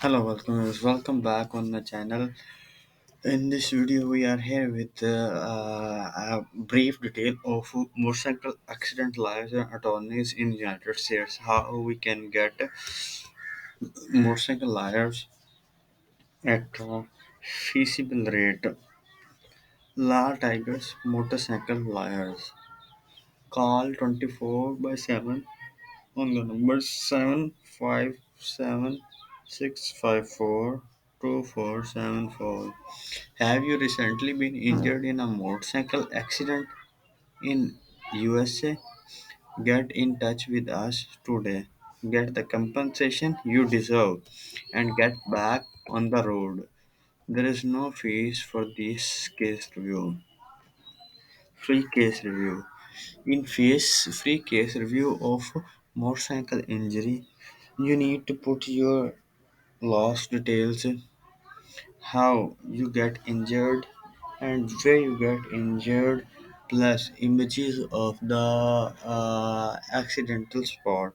Hello, welcome back on the channel. In this video, we are here with a brief detail of motorcycle accident lives and attorneys in United States. How we can get motorcycle lives at a feasible rate. Law Tigers Motorcycle Liars. Call 24 by 7 on the number 757 654 2474. Have you recently been injured in a motorcycle accident in USA? Get in touch with us today. Get the compensation you deserve and get back on the road. There is no fees for this case review. Free case review. In free case review of motorcycle injury, you need to put your loss details, how you get injured and where you get injured, plus images of the accidental spot.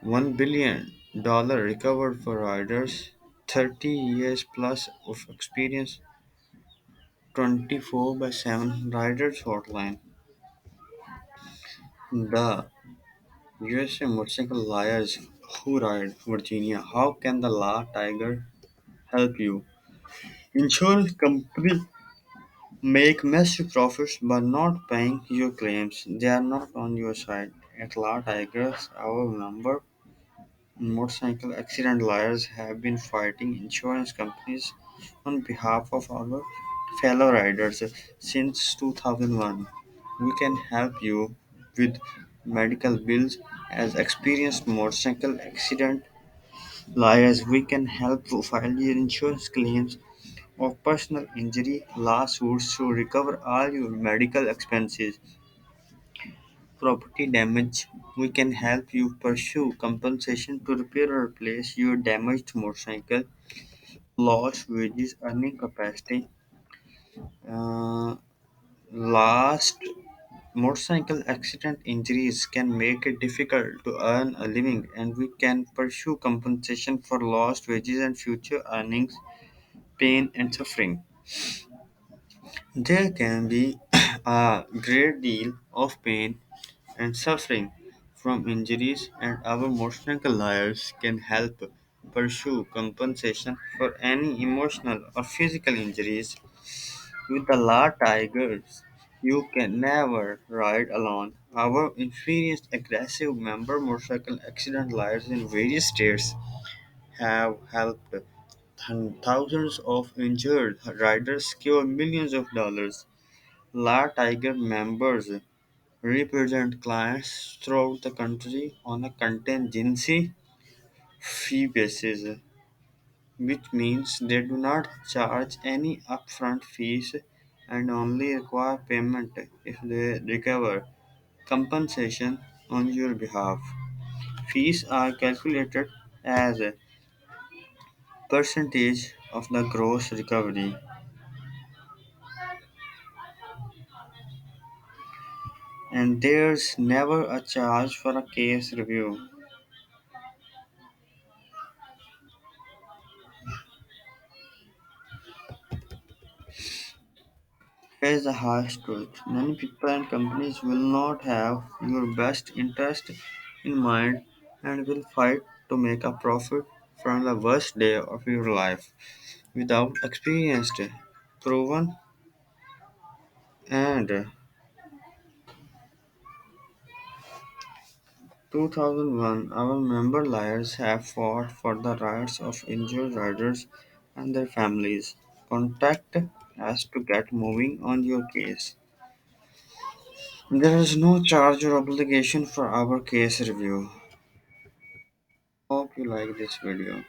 $1 billion recovered for riders, 30 years plus of experience, 24 by 7 riders hotline. The USA Motorcycle Liars Who Ride Virginia. How can the law tiger help you? Insurance company make massive profits by not paying your claims. They are not on your side. At Law Tigers, our member motorcycle accident lawyers have been fighting insurance companies on behalf of our fellow riders since 2001. We can help you with medical bills as experienced motorcycle accident lawyers. We can help you file your insurance claims of personal injury lawsuits to recover all your medical expenses. Property damage. We can help you pursue compensation to repair or replace your damaged motorcycle. Lost wages, earning capacity. Uh, Last motorcycle accident injuries can make it difficult to earn a living, and we can pursue compensation for lost wages and future earnings, pain, and suffering. There can be a great deal of pain and suffering from injuries, and our motorcycle lawyers can help pursue compensation for any emotional or physical injuries. With the Law Tigers, you can never ride alone. Our experienced, aggressive member motorcycle accident lawyers in various states have helped thousands of injured riders secure millions of dollars. Law Tiger members represent clients throughout the country on a contingency fee basis, which means they do not charge any upfront fees and only require payment if they recover compensation on your behalf. Fees are calculated as a percentage of the gross recovery, and there's never a charge for a case review. Here's the harsh truth: many people and companies will not have your best interest in mind and will fight to make a profit from the worst day of your life without experienced, proven, and 2001 our member lawyers have fought for the rights of injured riders and their families. Contact us to get moving on your case. There is no charge or obligation for our case review. Hope you like this video.